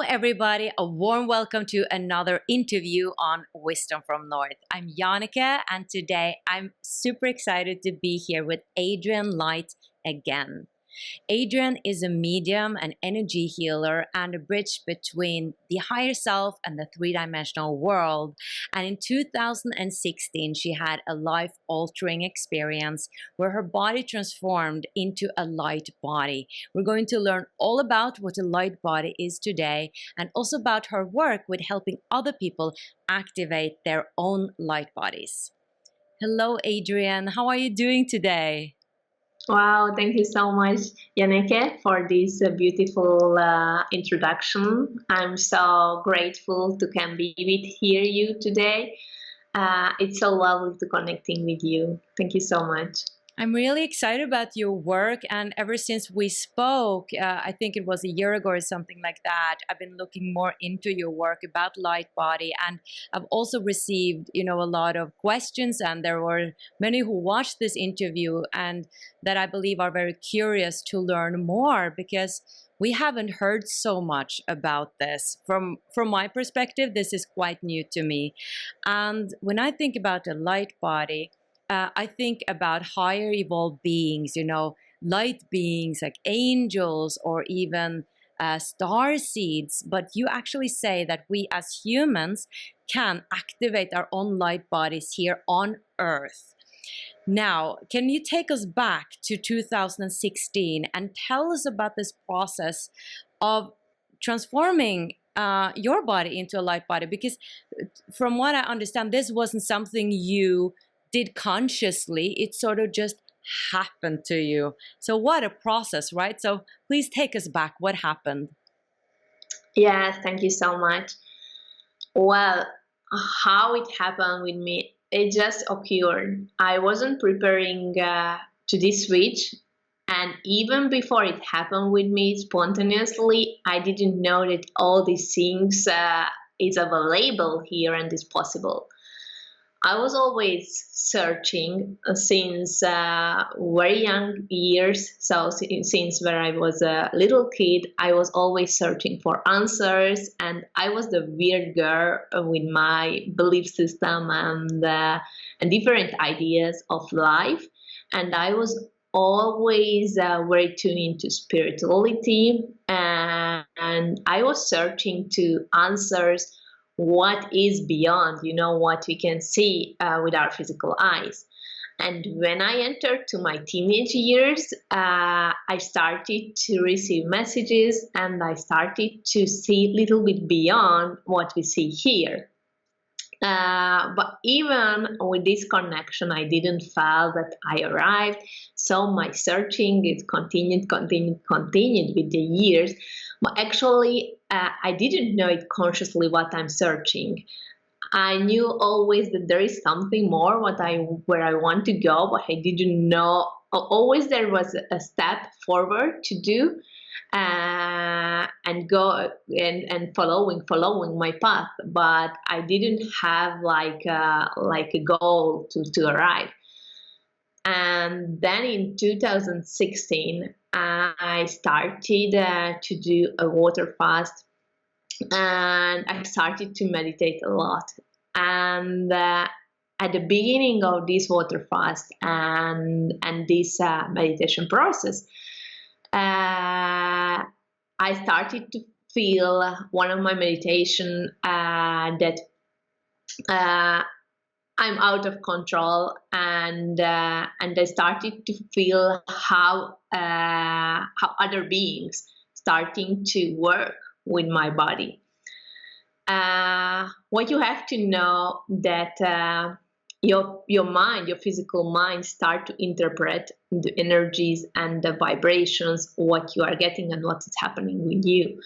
everybody. A warm welcome to another interview on Wisdom from North. I'm Jannike, and today I'm super excited to be here with Adrienn Light again. Adrienn is a medium, an energy healer, and a bridge between the higher self and the three-dimensional world. And in 2016, she had a life-altering experience where her body transformed into a light body. We're going to learn all about what a light body is today, and also about her work with helping other people activate their own light bodies. Hello, Adrienn. How are you doing today? Wow, thank you so much, Jannike, for this beautiful introduction. I'm so grateful to can be with here you today. It's so lovely to connecting with you. Thank you so much. I'm really excited about your work, and ever since we spoke, I think it was a year ago or something like that, I've been looking more into your work about light body, and I've also received, a lot of questions, and there were many who watched this interview and that I believe are very curious to learn more because we haven't heard so much about this. From my perspective, this is quite new to me. And when I think about a light body, I think about higher evolved beings, light beings like angels or even star seeds. But you actually say that we as humans can activate our own light bodies here on Earth. Now, can you take us back to 2016 and tell us about this process of transforming your body into a light body? Because from what I understand, this wasn't something you did consciously, it sort of just happened to you. So what a process, right? So please take us back. What happened? Yes, thank you so much. Well, how it happened with me, it just occurred. I wasn't preparing to this switch, and even before it happened with me spontaneously, I didn't know that all these things is available here and is possible. I was always searching since very young years. So since when I was a little kid, I was always searching for answers, and I was the weird girl with my belief system and different ideas of life. And I was always very tuned into spirituality, and I was searching to answers what is beyond, what we can see with our physical eyes. And when I entered to my teenage years, I started to receive messages, and I started to see a little bit beyond what we see here. But even with this connection, I didn't feel that I arrived. So my searching is continued with the years. But actually, I didn't know it consciously what I'm searching. I knew always that there is something more where I want to go, but I didn't know. Always there was a step forward to do, and go and following my path, but I didn't have like a goal to arrive. And then in 2016, I started to do a water fast, and I started to meditate a lot. And at the beginning of this water fast and this meditation process, I started to feel one of my meditation that I'm out of control, and I started to feel how other beings starting to work with my body. What you have to know that your mind, your physical mind, start to interpret the energies and the vibrations, what you are getting and what is happening with you.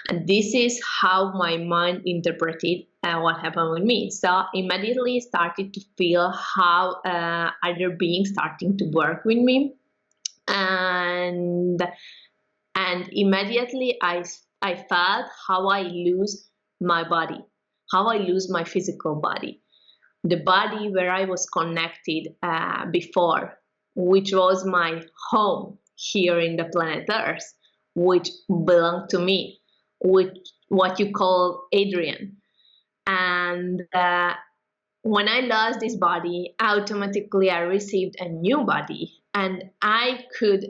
And this is how my mind interpreted what happened with me. So immediately started to feel how other beings starting to work with me, and immediately I felt how I lose my body, how I lose my physical body. The body where I was connected before, which was my home here in the planet Earth, which belonged to me, with what you call Adrienn. And when I lost this body, automatically I received a new body, and I could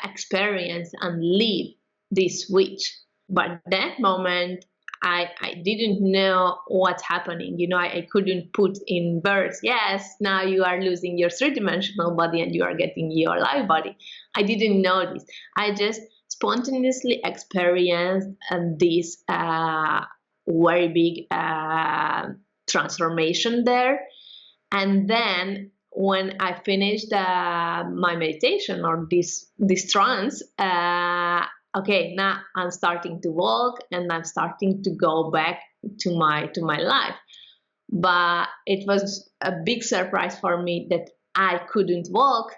experience and live this switch. But that moment, I didn't know what's happening. I couldn't put in words, yes, now you are losing your three-dimensional body and you are getting your life body. I didn't know this. I just spontaneously experienced this very big transformation there. And then when I finished my meditation or this trance, okay, now I'm starting to walk and I'm starting to go back to my life. But it was a big surprise for me that I couldn't walk,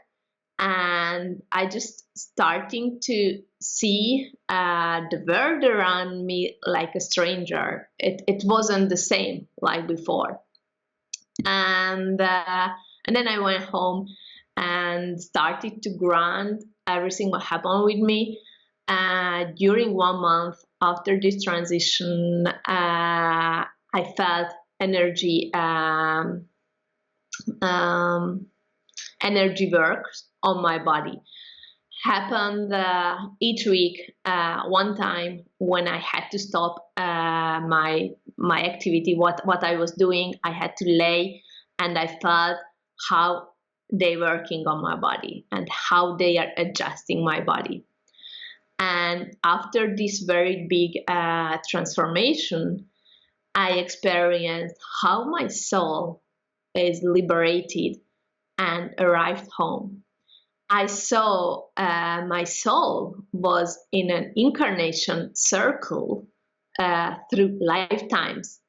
and I just starting to see the world around me like a stranger. It wasn't the same like before. And then I went home and started to grant everything what happened with me. During 1 month after this transition, I felt energy energy works on my body. Happened each week. One time when I had to stop my activity, what I was doing, I had to lay, and I felt how they working on my body and how they are adjusting my body. And after this very big transformation, I experienced how my soul is liberated and arrived home. I saw my soul was in an incarnation circle through lifetimes.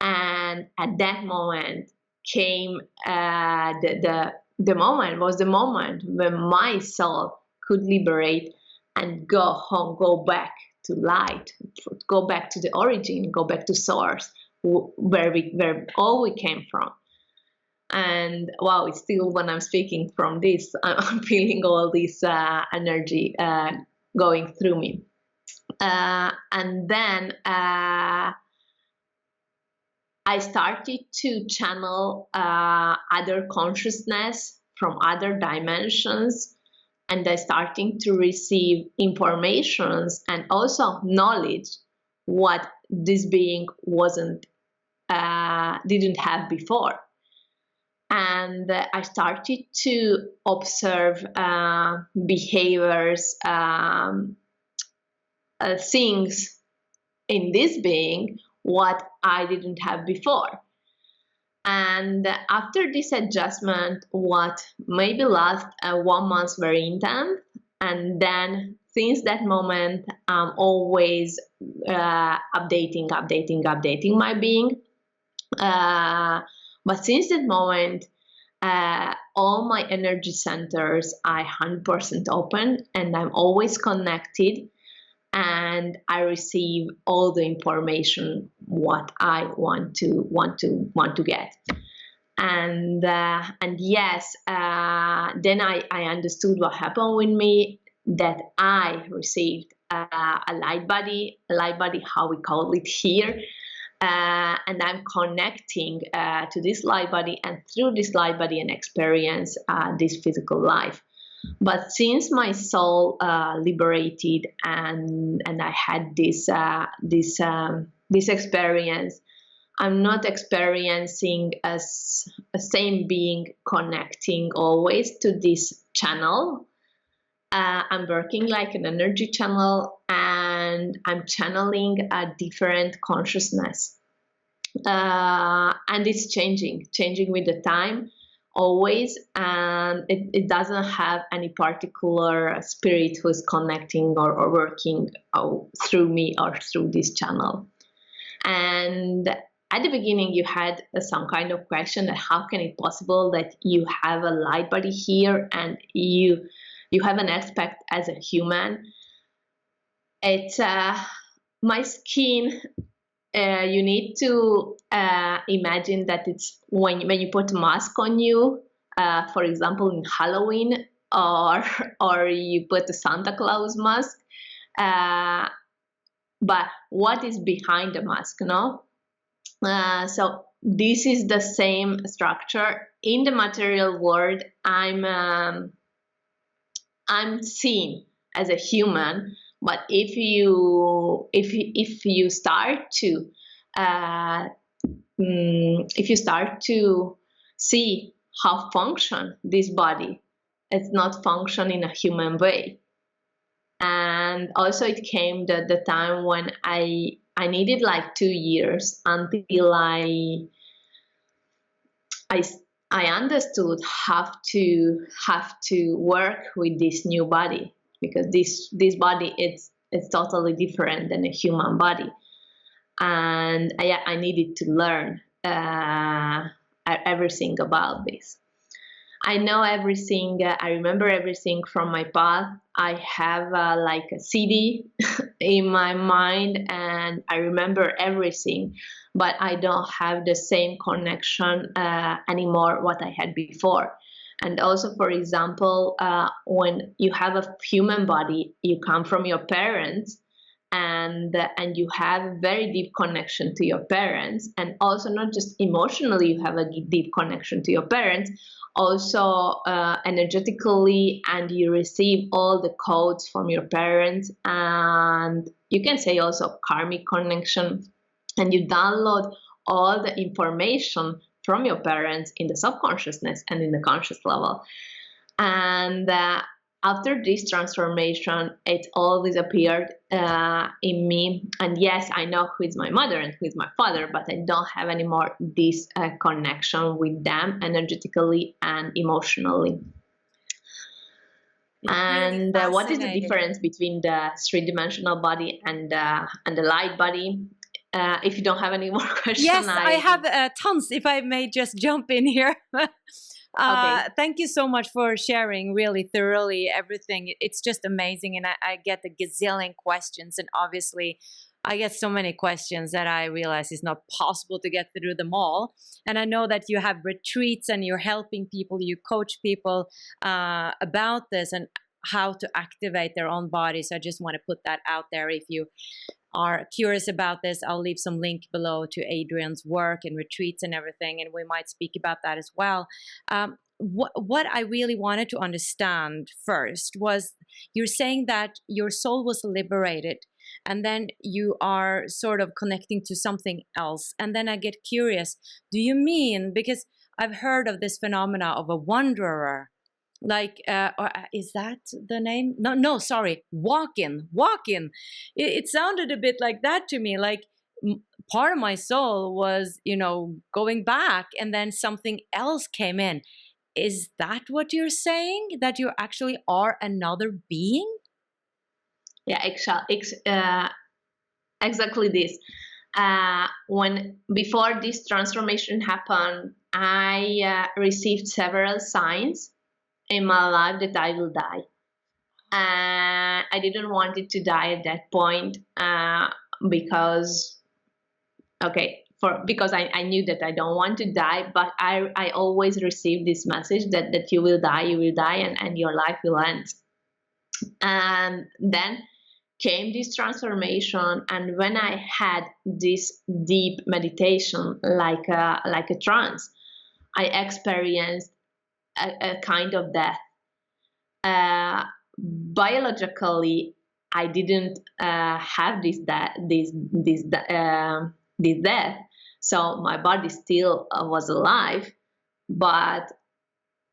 And at that moment came the moment was the moment when my soul could liberate and go home, go back to light, go back to the origin, go back to source, where all we came from. And wow, it's still when I'm speaking from this, I'm feeling all this energy going through me. And then I started to channel other consciousness from other dimensions, and I starting to receive informations and also knowledge what this being didn't have before. And I started to observe behaviors, things in this being what I didn't have before. And after this adjustment, what maybe last 1 month very intense, and then since that moment, I'm always updating my being. But since that moment, all my energy centers are 100% open, and I'm always connected, and I receive all the information what I want to get. And yes, then I understood what happened with me, that I received a light body, how we call it here. And I'm connecting to this light body, and through this light body and experience this physical life. But since my soul liberated and I had this experience, I'm not experiencing a same being connecting always to this channel. I'm working like an energy channel, and I'm channeling a different consciousness. And it's changing with the time, always. And it doesn't have any particular spirit who's connecting or working through me or through this channel. And at the beginning, you had some kind of question that how can it possible that you have a light body here and you have an aspect as a human. It's my skin. You need to imagine that it's when you put a mask on you, for example, in Halloween, or you put a Santa Claus mask. but what is behind the mask, no? So this is the same structure in the material world. I'm seen as a human, but if you start to if you start to see how function this body, it's not function in a human way. And also it came the time when I needed like 2 years until I I understood have to work with this new body, because this body it's totally different than a human body, and I needed to learn everything about this. I know everything. I remember everything from my past. I have like a CD in my mind, and I remember everything, but I don't have the same connection anymore what I had before. And also, for example, when you have a human body, you come from your parents, and you have a very deep connection to your parents, and also not just emotionally you have a deep connection to your parents, also energetically, and you receive all the codes from your parents, and you can say also karmic connection, and you download all the information from your parents in the subconsciousness and in the conscious level. And after this transformation, it always appeared in me. And yes, I know who is my mother and who is my father, but I don't have anymore this connection with them energetically and emotionally. It's And really what is the fascinating. difference between the three-dimensional body and the light body? If you don't have any more questions, Yes, I have tons, if I may just jump in here. Okay. Thank you so much for sharing really thoroughly everything. It's just amazing. And I get a gazillion questions. And obviously, I get so many questions that I realize it's not possible to get through them all. And I know that you have retreats and you're helping people, you coach people about this and how to activate their own body. So I just want to put that out there. If you are curious about this, I'll leave some link below to Adrienn's work and retreats and everything, and we might speak about that as well. What I really wanted to understand first was, you're saying that your soul was liberated, and then you are sort of connecting to something else. And then I get curious, do you mean, because I've heard of this phenomena of a wanderer, like is that the name? No, sorry, walk-in. It sounded a bit like that to me, like part of my soul was, going back, and then something else came in. Is that what you're saying, that you actually are another being? Yeah, exactly this. When before this transformation happened, I received several signs in my life that I will die. And I didn't want it to die at that point because, because I knew that I don't want to die, but I always received this message that you will die, and your life will end. And then came this transformation, and when I had this deep meditation, like a trance, I experienced a kind of death. Biologically, I didn't have this death, so my body still was alive, but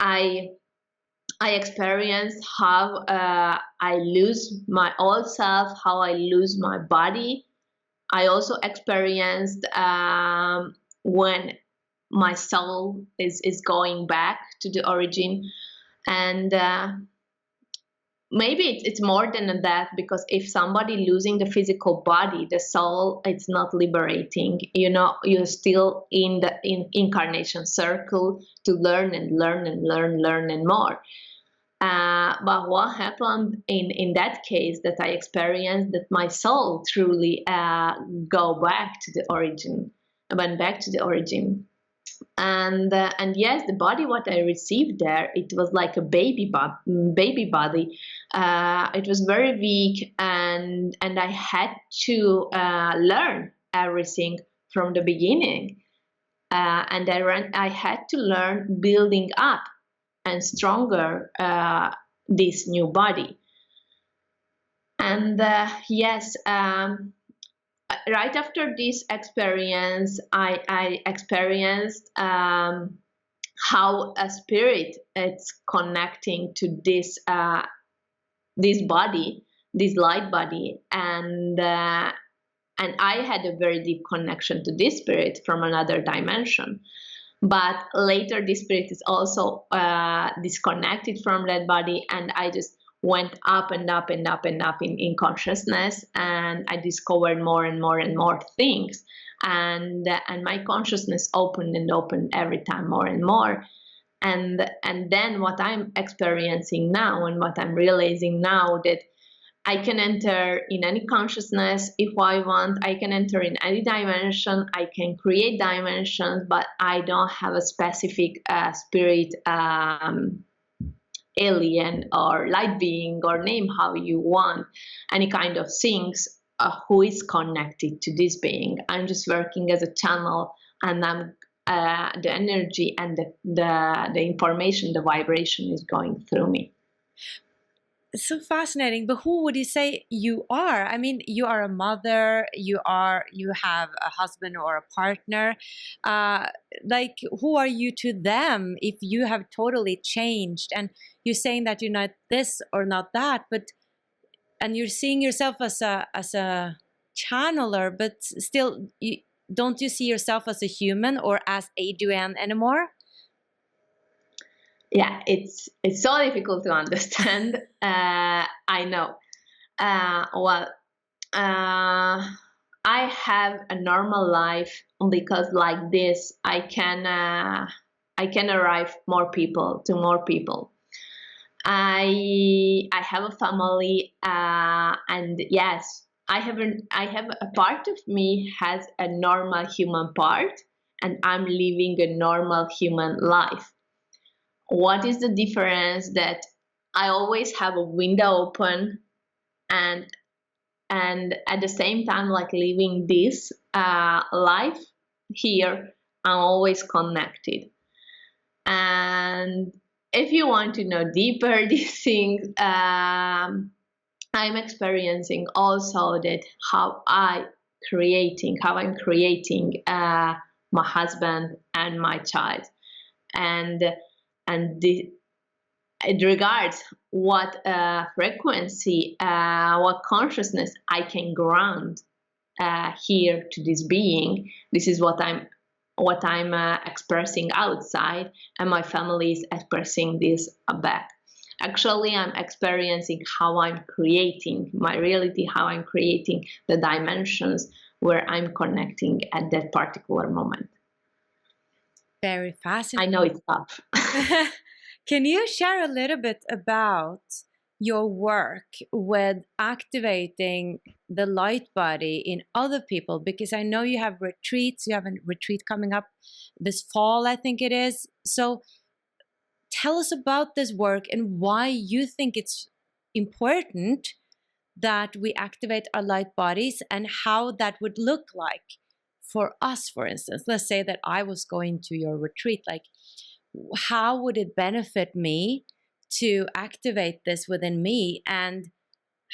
I experienced how I lose my old self, how I lose my body. I also experienced when my soul is going back to the origin. And maybe it's more than a death, because if somebody losing the physical body, the soul, it's not liberating. You're still in the incarnation circle to learn and learn and learn and more. But what happened in that case, that I experienced, that my soul truly went back to the origin. And yes, the body what I received there, it was like a baby body. It was very weak, and I had to learn everything from the beginning. And I had to learn building up and stronger this new body. And yes, right after this experience, I experienced how a spirit is connecting to this body, this light body, and I had a very deep connection to this spirit from another dimension. But later, this spirit is also disconnected from that body, and I just went up and up and up and up in consciousness, and I discovered more and more and more things, and my consciousness opened and opened every time more and more. And then what I'm experiencing now, and what I'm realizing now, that I can enter in any consciousness if I want. I can enter in any dimension. I can create dimensions, but I don't have a specific spirit, alien, or light being, or name how you want, any kind of things who is connected to this being. I'm just working as a channel, and I'm the energy and the information, the vibration is going through me. It's so fascinating. But who would you say you are? I mean, you are a mother, you have a husband or a partner. Like, who are you to them if you have totally changed? And you're saying that you're not this or not that, and you're seeing yourself as a channeler, but still, don't you see yourself as a human or as Adrienn anymore? Yeah, it's so difficult to understand. I know. Well, I have a normal life because like this, I can arrive more people to more people. I have a family, and yes, I have a part of me has a normal human part, and I'm living a normal human life. What is the difference? That I always have a window open, and at the same time, like living this life here, I'm always connected. And if you want to know deeper these things, I'm experiencing also that how I'm creating my husband and my child, and it regards what frequency, what consciousness I can grant here to this being. This is what I'm expressing outside, and my family is expressing this back. Actually, I'm experiencing how I'm creating my reality, how I'm creating the dimensions where I'm connecting at that particular moment. Very fascinating. I know it's tough. Can you share a little bit about your work with activating the light body in other people? Because I know you have retreats. You have a retreat coming up this fall, I think it is. So tell us about this work and why you think it's important that we activate our light bodies, and how that would look like for us. For instance, let's say that I was going to your retreat. Like, how would it benefit me to activate this within me, and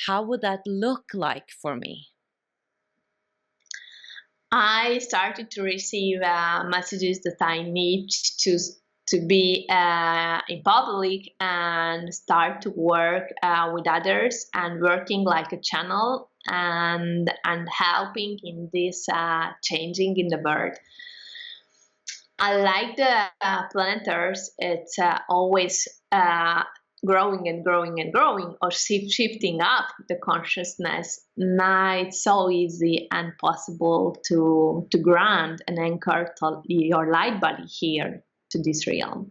how would that look like for me? I started to receive messages that I need to be in public and start to work with others, and working like a channel, and helping in this changing in the world. I like the planetars. It's always growing and growing and growing, or shifting up the consciousness. Now it's so easy and possible to grant and anchor your light body here to this realm.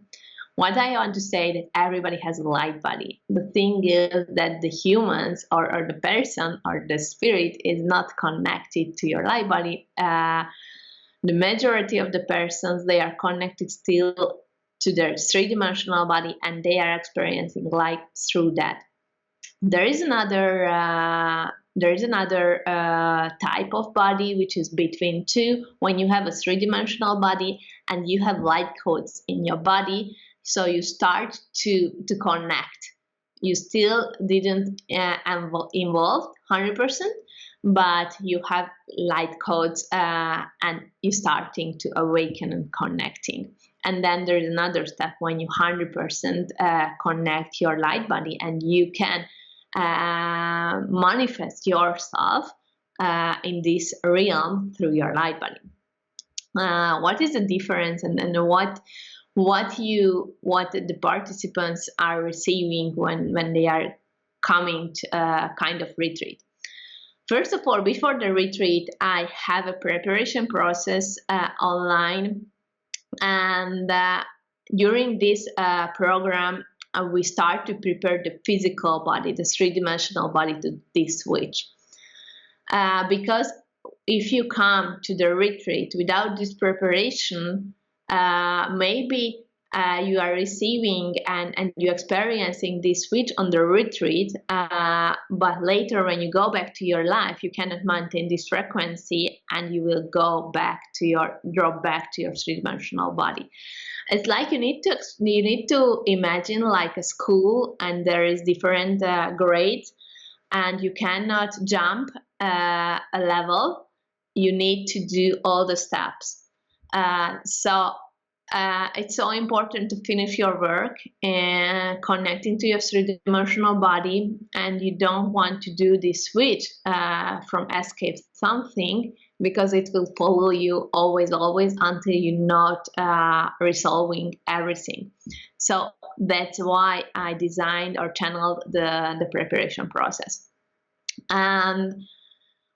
What I want to say that everybody has a light body. The thing is that the humans, or the person or the spirit, is not connected to your light body. The majority of the persons, they are connected still to their three-dimensional body, and they are experiencing light through that. There is another type of body which is between two. When you have a three-dimensional body and you have light codes in your body, so you start to connect. You still didn't involve 100%, but you have light codes and you're starting to awaken and connecting. And then there's another step when you 100% connect your light body, and you can manifest yourself in this realm through your light body. What is the difference, and what the participants are receiving when they are coming to a kind of retreat? First of all, before the retreat, I have a preparation process online, and during this program, we start to prepare the physical body, the three-dimensional body, to this switch. Because if you come to the retreat without this preparation, maybe you are receiving and you're experiencing this switch on the retreat, but later when you go back to your life, you cannot maintain this frequency, and you will drop back to your three-dimensional body. It's like you need to imagine like a school, and there is different grades, and you cannot jump a level. You need to do all the steps. So it's so important to finish your work and connecting to your three-dimensional body, and you don't want to do this switch from escape something, because it will follow you always until you're not resolving everything. So that's why I designed or channeled the preparation process. And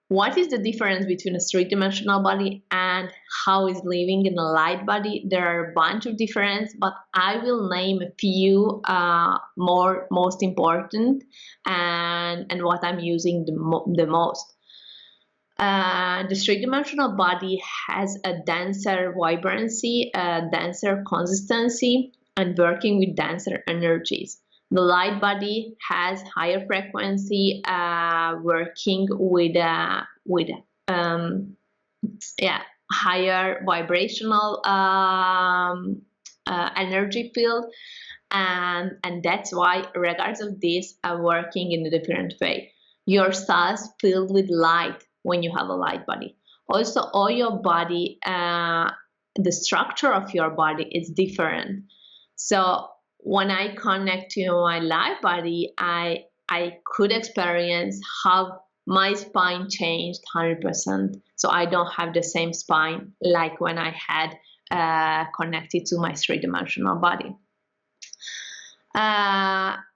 what is the difference between a three-dimensional body and how is living in a light body? There are a bunch of differences, but I will name a few most important and what I'm using the most. The three-dimensional body has a denser vibrancy, a denser consistency, and working with denser energies. The light body has higher frequency, working with higher vibrational energy field, and that's why, regardless of this, are working in a different way. Your cells filled with light when you have a light body. Also, all your body, the structure of your body is different. So when I connect to my light body, I could experience how my spine changed 100%. So I don't have the same spine like when I had connected to my three-dimensional body.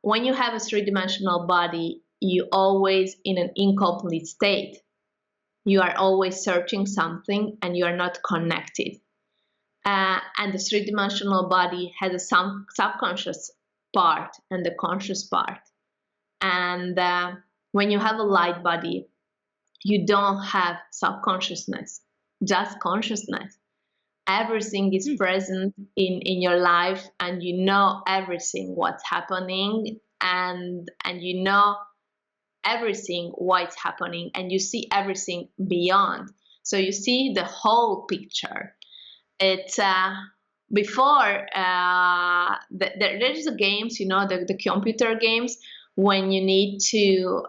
When you have a three-dimensional body, you always in an incomplete state. You are always searching something and you are not connected. And the three-dimensional body has a subconscious part and the conscious part. And when you have a light body, you don't have subconsciousness, just consciousness. Everything is present in your life, and you know everything what's happening, and you know everything why it's happening, and you see everything beyond. So you see the whole picture. It's before there's the games, you know, the computer games when you need to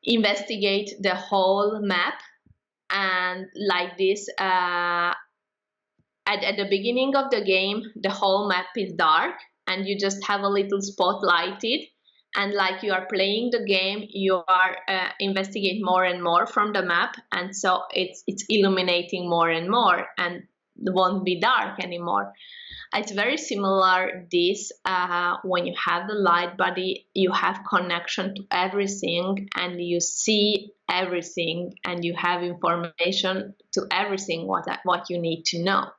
investigate the whole map, and like this at the beginning of the game the whole map is dark and you just have a little spot lighted, and like you are playing the game you are investigate more and more from the map, and so it's illuminating more and more and it won't be dark anymore. It's very similar this when you have the light body, you have connection to everything and you see everything and you have information to everything what you need to know.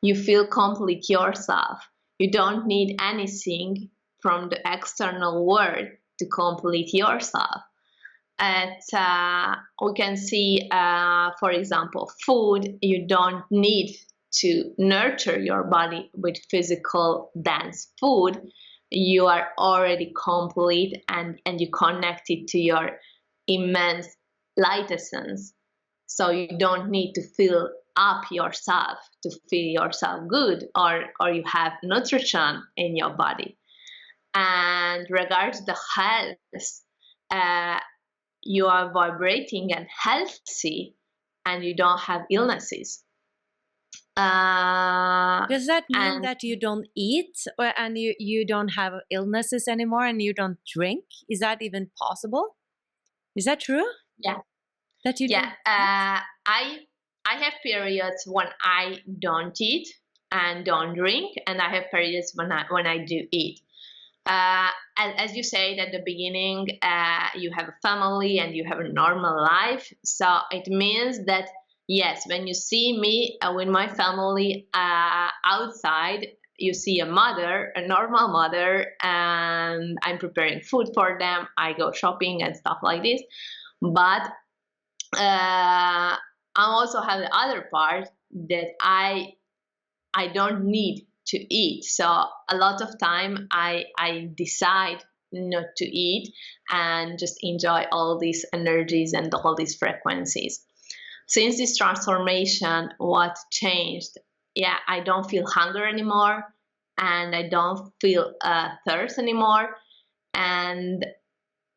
You feel complete yourself. You don't need anything from the external world to complete yourself. We can see, for example, food. You don't need to nurture your body with physical dense food. You are already complete, and you connected to your immense light essence. So you don't need to fill up yourself to feel yourself good, or you have nutrition in your body. And regards the health, you are vibrating and healthy, and you don't have illnesses. Does that mean And that you don't eat, and you don't have illnesses anymore, and you don't drink? Is that even possible? Is that true? yeah, That you yeah. don't I have periods when I don't eat and don't drink, and I have periods when I do eat. As you said at the beginning, you have a family and you have a normal life. So it means that, yes, when you see me with my family outside, you see a mother, a normal mother, and I'm preparing food for them. I go shopping and stuff like this. But I also have the other part that I don't need to eat. So a lot of time I decide not to eat and just enjoy all these energies and all these frequencies. Since this transformation, what changed? Yeah, I don't feel hunger anymore, and I don't feel thirst anymore, and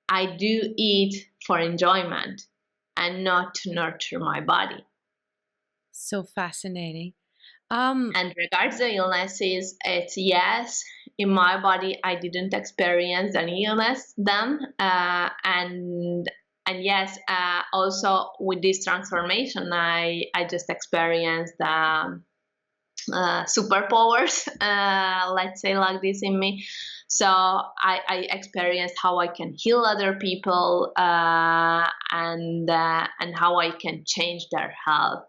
I do eat for enjoyment and not to nurture my body. So fascinating. And regards the illnesses, it's yes, in my body I didn't experience any illness then, and yes, also with this transformation, I just experienced superpowers, let's say like this in me. So I experienced how I can heal other people, and how I can change their health.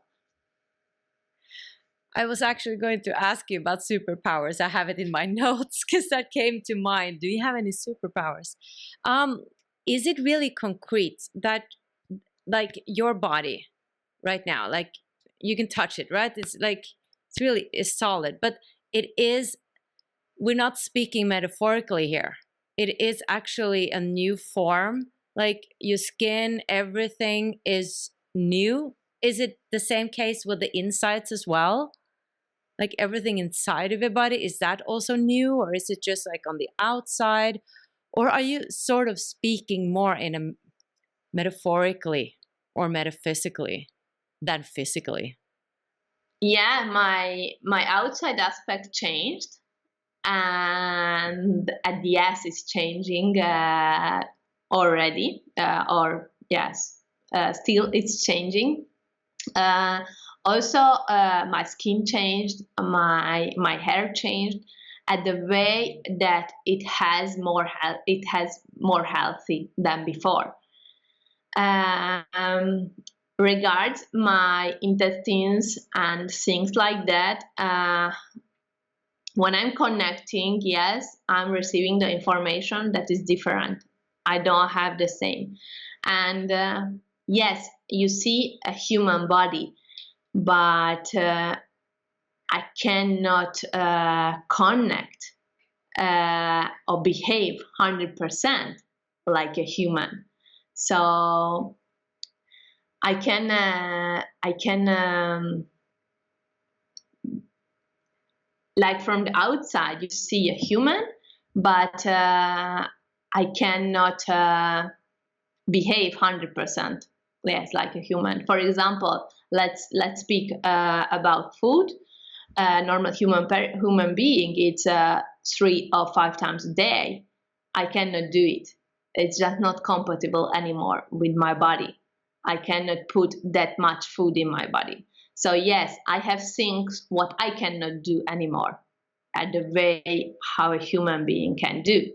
I was actually going to ask you about superpowers. I have it in my notes because that came to mind. Do you have any superpowers? Is it really concrete that, like, your body right now, like, you can touch it, right? It's like, it's really is solid, but it is, we're not speaking metaphorically here. It is actually a new form. Like, your skin, everything is new. Is it the same case with the insides as well? Like, everything inside of your body, is that also new, or is it just like on the outside? Or are you sort of speaking more in a metaphorically or metaphysically than physically? Yeah, my outside aspect changed, and yes, it's changing already, or yes, still it's changing. Uh, Also, my skin changed, my hair changed, at the way that it has more healthy than before. Um, Regards my intestines and things like that, when I'm connecting, yes, I'm receiving the information that is different. I don't have the same. And yes, you see a human body, but I cannot connect or behave 100% like a human. So I can like from the outside you see a human, but I cannot behave 100%, yes, like a human. For example, let's speak about food. A normal human being eats 3 or 5 times a day. I cannot do it. It's just not compatible anymore with my body. I cannot put that much food in my body. So yes, I have things what I cannot do anymore at the way how a human being can do.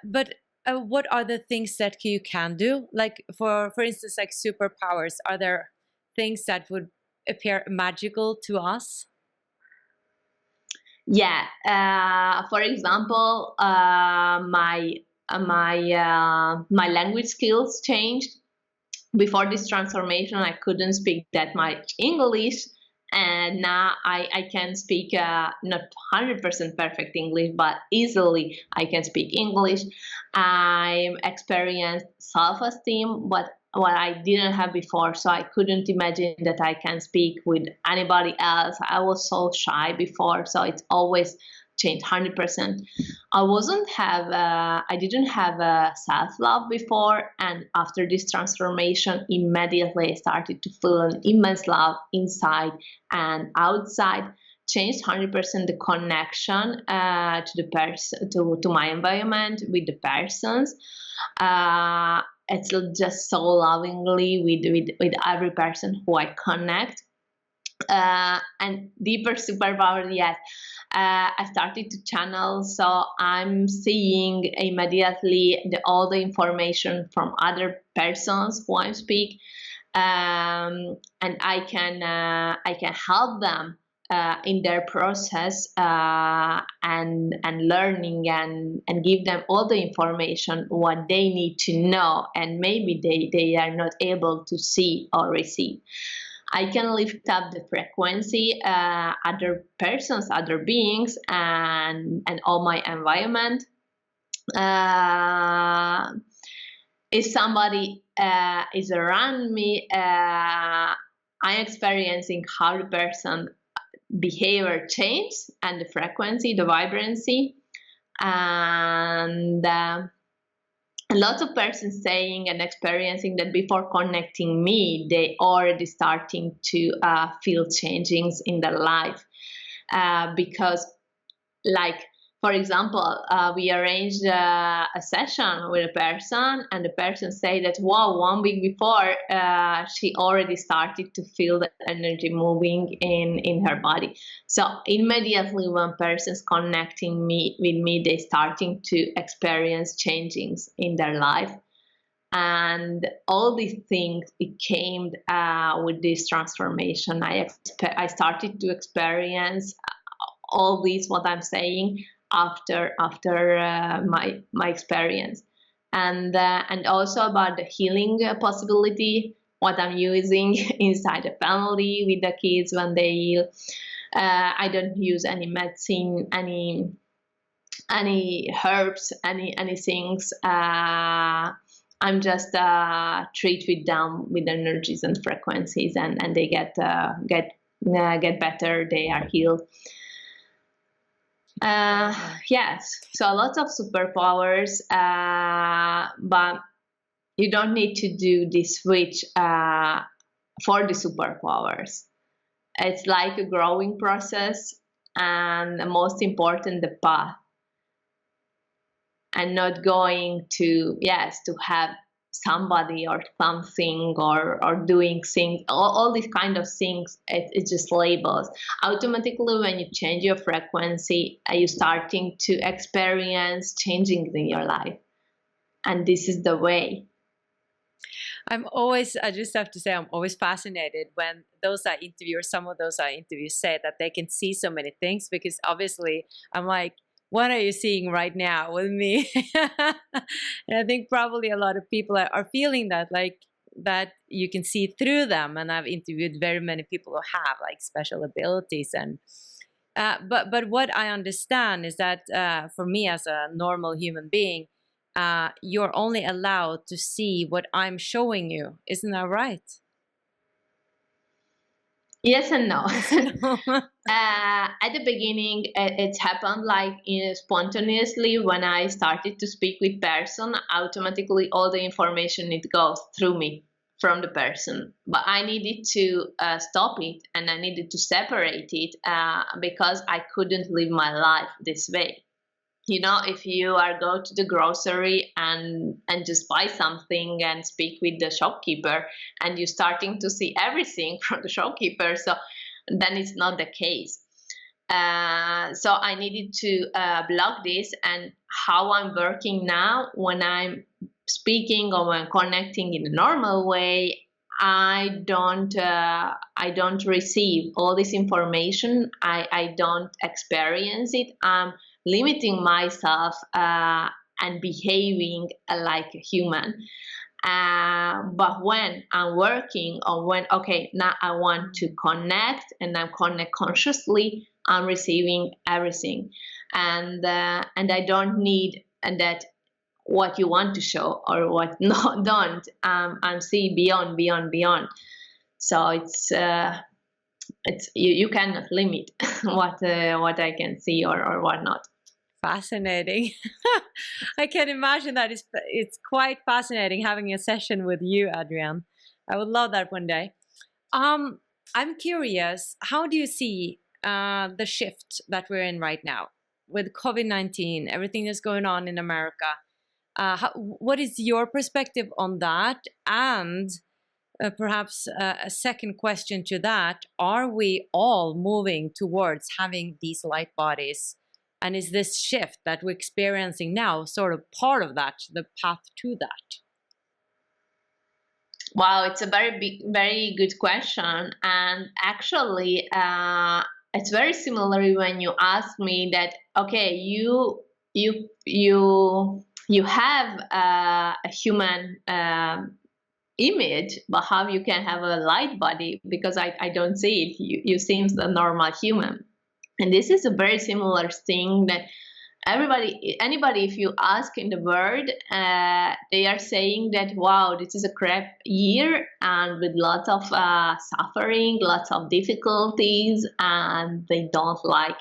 But what are the things that you can do? Like, for instance, like superpowers, are there things that would appear magical to us? Yeah. For example, my language skills changed. Before this transformation, I couldn't speak that much English, and now I can speak not 100% perfect English, but easily I can speak English. I experienced self-esteem, but what I didn't have before, so I couldn't imagine that I can speak with anybody else. I was so shy before, so it's always changed 100%. I didn't have a self-love before, and after this transformation, immediately I started to feel an immense love inside and outside. Changed 100% the connection to the person, to my environment, with the persons. It's just so lovingly with every person who I connect. And deeper superpower, yes. I started to channel, so I'm seeing immediately all the information from other persons who I speak, and I can help them in their process, and learning, and give them all the information what they need to know, and maybe they are not able to see or receive. I can lift up the frequency, other persons, other beings, and all my environment. Uh, if somebody is around me, I'm experiencing how the person behavior changes, and the frequency, the vibrancy, and lots of persons saying and experiencing that before connecting me, they already starting to feel changings in their life, because, like, for example, we arranged a session with a person, and the person say that, wow, 1 week before, she already started to feel the energy moving in her body. So immediately when persons connecting me with me, they starting to experience changings in their life. And all these things, it came with this transformation. I started to experience all these, what I'm saying, after my experience, and also about the healing possibility, what I'm using inside the family with the kids when they heal. I don't use any medicine, any herbs, any things. I'm just treat with them with energies and frequencies, and they get better. They are healed. Yes, so lots of superpowers, but you don't need to do this switch for the superpowers. It's like a growing process, and the most important, the path, and not going to, yes, to have somebody or something, or doing things, all these kind of things. It's just labels. Automatically when you change your frequency, you're starting to experience changing in your life, and this is the way. I just have to say, I'm always fascinated when those I interview, or some of those I interview, say that they can see so many things, because obviously I'm like, what are you seeing right now with me? And I think probably a lot of people are feeling that, like, that you can see through them. And I've interviewed very many people who have like special abilities, and but what I understand is that for me as a normal human being, you're only allowed to see what I'm showing you. Isn't that right? Yes and no. Yes and no. At the beginning, it happened like spontaneously. When I started to speak with person, automatically all the information, it goes through me from the person. But I needed to stop it, and I needed to separate it, because I couldn't live my life this way. You know, if you are go to the grocery and just buy something and speak with the shopkeeper, and you're starting to see everything from the shopkeeper, so then it's not the case. So I needed to block this. And how I'm working now, when I'm speaking or when connecting in a normal way, I don't receive all this information. I don't experience it. I'm limiting myself and behaving like a human. But when I'm working on when, okay, now I want to connect and I connect consciously, I'm receiving everything. And I don't need that what you want to show or what no don't. I'm see beyond. So it's you cannot limit what I can see or what not. Fascinating. I can imagine that it's quite fascinating having a session with you, Adrienn. I would love that one day. I'm curious, how do you see the shift that we're in right now with COVID-19, everything that's going on in America? What is your perspective on that? And perhaps a second question to that, are we all moving towards having these light bodies? And is this shift that we're experiencing now sort of part of that, the path to that? Wow, it's a very good question. And actually, it's very similar when you ask me that, okay, you have a human image, but how you can have a light body? Because I don't see it. You seem a normal human. And this is a very similar thing that anybody, if you ask in the world, they are saying that, wow, this is a crap year and with lots of suffering, lots of difficulties, and they don't like.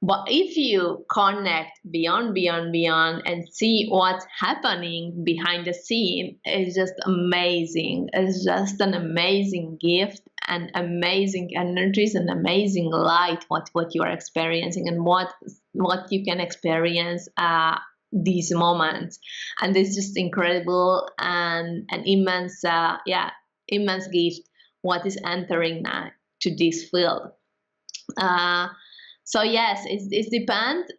But if you connect beyond and see what's happening behind the scene, it's just amazing. It's just an amazing gift and amazing energies and amazing light. What you are experiencing and what you can experience these moments, and it's just incredible and an immense, immense gift. What is entering now to this field? Uh, so yes, it depends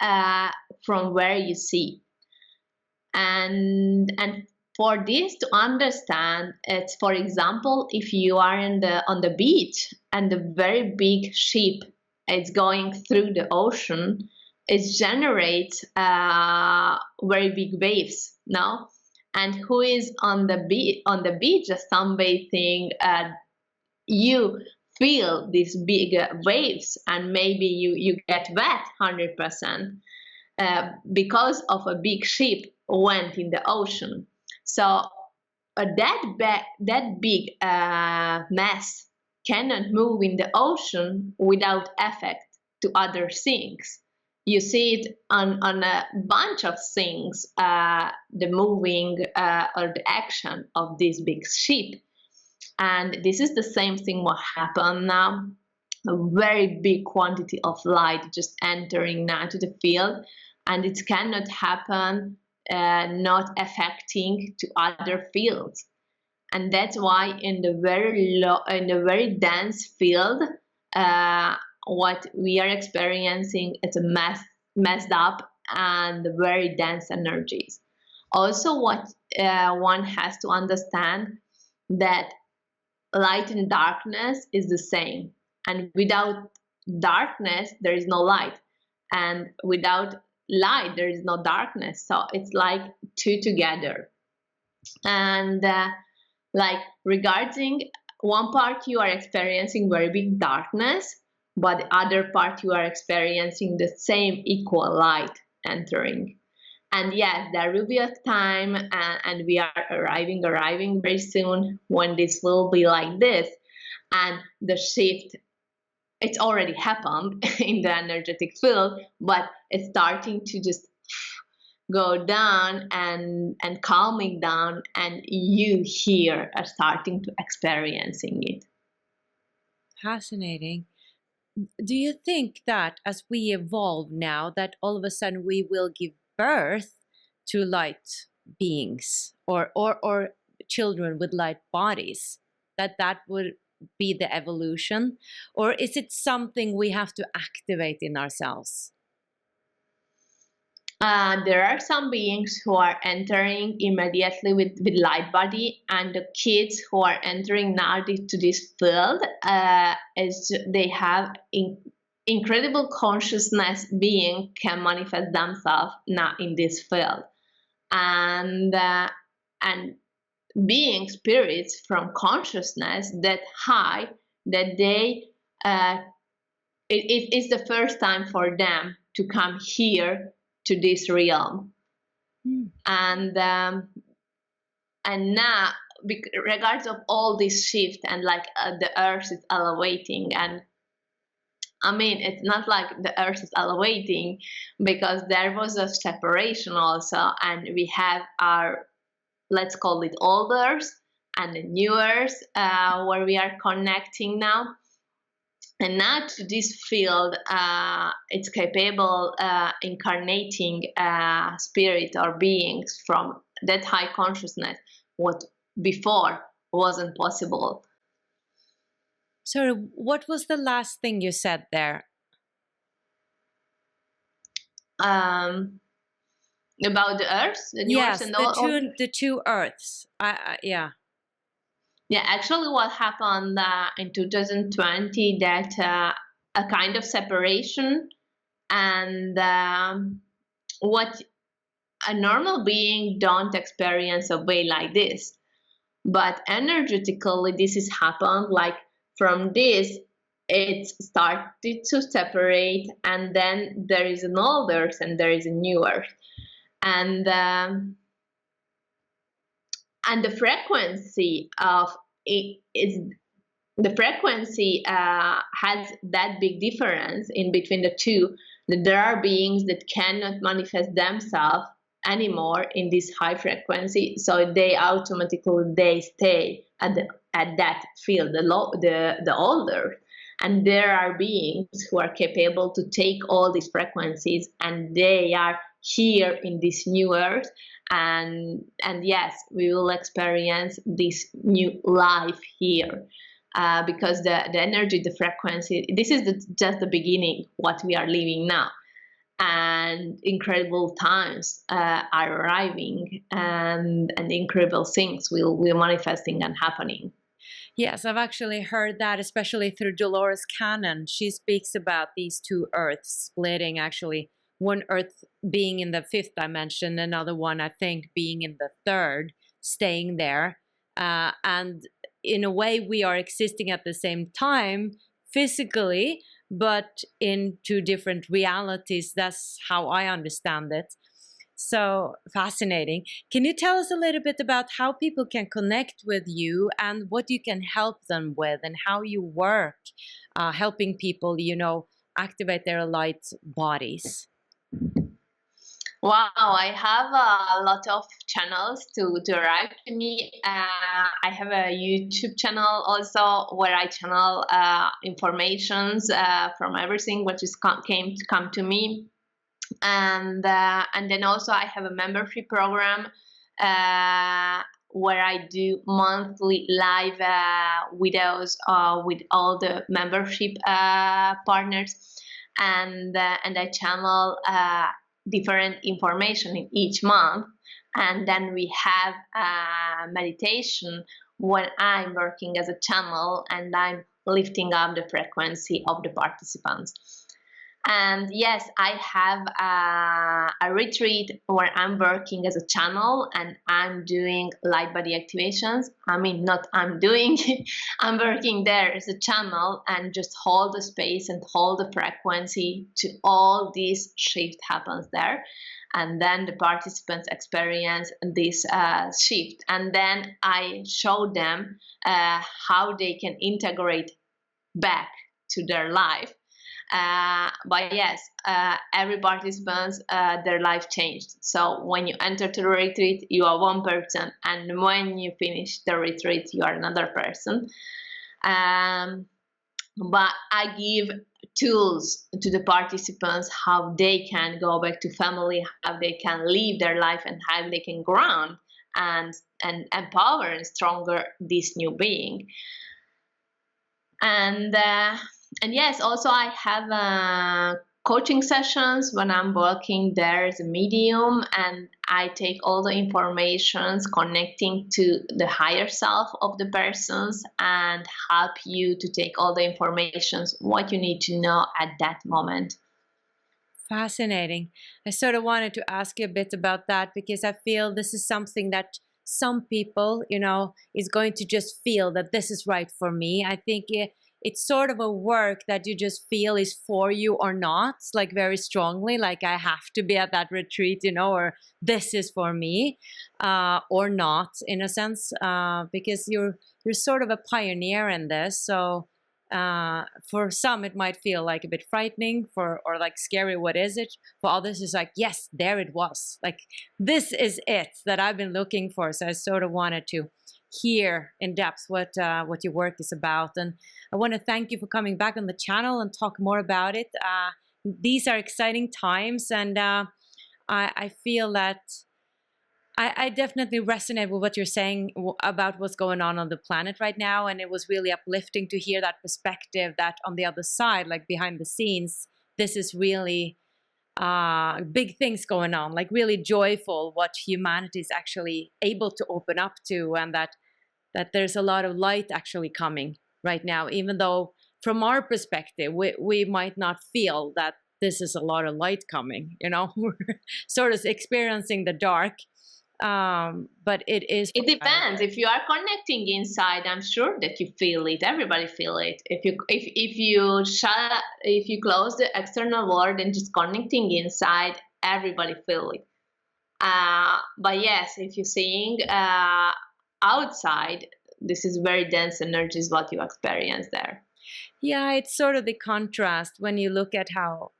from where you see, and for this to understand, it's, for example, if you are on the beach and the very big ship is going through the ocean, it generates very big waves. No, and who is on the beach just sunbathing, you feel these big waves, and maybe you get wet 100% because of a big ship went in the ocean. So that big mass cannot move in the ocean without effect to other things. You see it on a bunch of things, the moving or the action of this big ship. And this is the same thing what happened now. A very big quantity of light just entering now to the field, and it cannot happen not affecting to other fields. And that's why in the very dense field, what we are experiencing is a messed up and very dense energies. Also, what one has to understand, that light and darkness is the same, and without darkness there is no light, and without light there is no darkness. So it's like two together. And like regarding one part, you are experiencing very big darkness, but the other part you are experiencing the same equal light entering. And yes, there will be a time, and we are arriving very soon, when this will be like this. And the shift, it's already happened in the energetic field, but it's starting to just go down and calming down, and you here are starting to experiencing it. Fascinating. Do you think that as we evolve now, that all of a sudden we will give birth to light beings, or children with light bodies, that would be the evolution? Or is it something we have to activate in ourselves? There are some beings who are entering immediately with light body, and the kids who are entering now to this field, is they have incredible consciousness. Being can manifest themselves now in this field, and being spirits from consciousness that high, that they it is the first time for them to come here to this realm. And now, regards of all this shift, and like the earth is elevating, and I mean, it's not like the earth is elevating, because there was a separation also, and we have our, let's call it, old earth and the new earth, where we are connecting now. And now to this field, it's capable incarnating spirit or beings from that high consciousness, what before wasn't possible. Sorry, what was the last thing you said there? About the earth, the new Yes, earth, and the two earths. Yeah. Yeah, actually, what happened in 2020, that a kind of separation, and what a normal being don't experience a way like this, but energetically this has happened. Like from this, it started to separate, and then there is an old earth and there is a new earth, and the frequency of it is, the frequency has that big difference in between the two, that there are beings that cannot manifest themselves anymore in this high frequency, so they automatically they stay at that field, the older. And there are beings who are capable to take all these frequencies, and they are here in this new earth, and yes, we will experience this new life here, because the energy, the frequency, this is just the beginning, what we are living now, and incredible times are arriving, and incredible things will manifesting and happening. Yes, I've actually heard that, especially through Dolores Cannon. She speaks about these two earths splitting, actually, one earth being in the fifth dimension, another one, I think, being in the third, staying there. And in a way, we are existing at the same time physically, but in two different realities. That's how I understand it. So fascinating. Can you tell us a little bit about how people can connect with you and what you can help them with, and how you work helping people, activate their light bodies? Wow, I have a lot of channels to arrive to me. I have a YouTube channel also, where I channel informations from everything which is come to me, and then also I have a membership program where I do monthly live videos with all the membership partners, and I channel different information in each month, and then we have meditation when I'm working as a channel and I'm lifting up the frequency of the participants. And yes, I have a retreat where I'm working as a channel and I'm doing light body activations. I mean, not I'm doing it, I'm working there as a channel and just hold the space and hold the frequency to all this shift happens there. And then the participants experience this shift. And then I show them how they can integrate back to their life. But yes, every participant, their life changed. So when you enter to the retreat, you are one person, and when you finish the retreat, you are another person. But I give tools to the participants how they can go back to family, how they can live their life, and how they can ground and empower and stronger this new being. And yes, also I have coaching sessions when I'm working there as a medium, and I take all the informations connecting to the higher self of the persons and help you to take all the informations what you need to know at that moment. Fascinating. I sort of wanted to ask you a bit about that because I feel this is something that some people, is going to just feel that this is right for me. I think it's sort of a work that you just feel is for you or not, like very strongly, like I have to be at that retreat, or this is for me, or not, in a sense, because you're sort of a pioneer in this. So for some it might feel like a bit frightening or like scary, what is it? For others it's like, yes, there it was, like this is it that I've been looking for. So I sort of wanted to hear in depth what your work is about, and I want to thank you for coming back on the channel and talk more about it. These are exciting times, and I feel that I definitely resonate with what you're saying about what's going on the planet right now. And it was really uplifting to hear that perspective, that on the other side, like behind the scenes, this is really big things going on, like really joyful what humanity is actually able to open up to, and that there's a lot of light actually coming right now, even though from our perspective, we might not feel that this is a lot of light coming, we're sort of experiencing the dark. But it is. It depends. If you are connecting inside, I'm sure that you feel it. Everybody feel it. If you close the external world and just connecting inside, everybody feel it. But yes, if you're seeing outside, this is very dense energy is what you experience there. Yeah, it's sort of the contrast when you look at how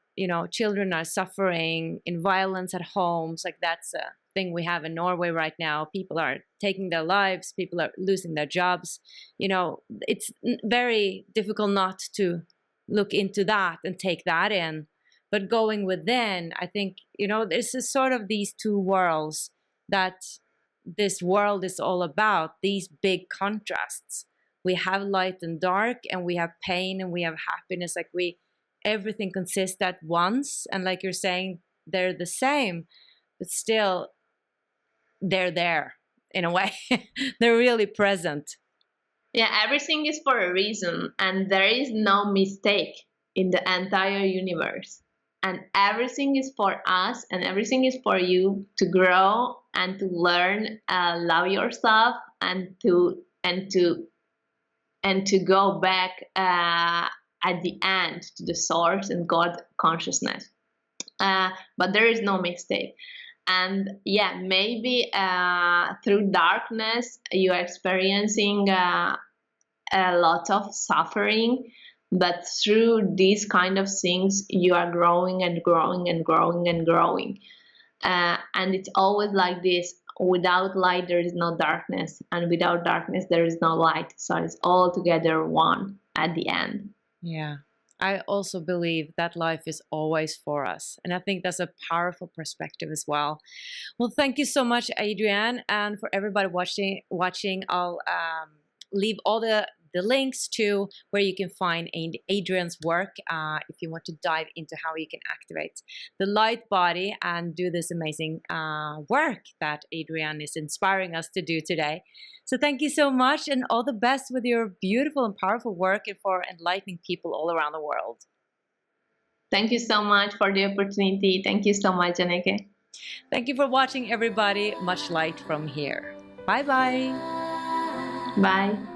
children are suffering in violence at homes. Like that's a thing we have in Norway right now. People are taking their lives, people are losing their jobs. It's very difficult not to look into that and take that in. But going within, I think, this is sort of these two worlds that this world is all about, these big contrasts. We have light and dark, and we have pain and we have happiness. Like everything consists at once, and like you're saying, they're the same, but still they're there in a way. They're really present. Yeah, everything is for a reason, and there is no mistake in the entire universe, and everything is for us and everything is for you to grow and to learn, love yourself, and to go back at the end to the source and God consciousness. But there is no mistake. And yeah, maybe through darkness you are experiencing a lot of suffering, but through these kind of things you are growing and growing and growing and growing. And it's always like this: without light there is no darkness, and without darkness there is no light. So it's all together one at the end. Yeah, I also believe that life is always for us. And I think that's a powerful perspective as well. Well, thank you so much, Adrienn. And for everybody watching, I'll leave all the links to where you can find Adrienn's work if you want to dive into how you can activate the light body and do this amazing work that Adrienn is inspiring us to do today. So thank you so much, and all the best with your beautiful and powerful work and for enlightening people all around the world. Thank you so much for the opportunity. Thank you so much, Anneke. Thank you for watching, everybody. Much light from here. Bye-bye. Bye.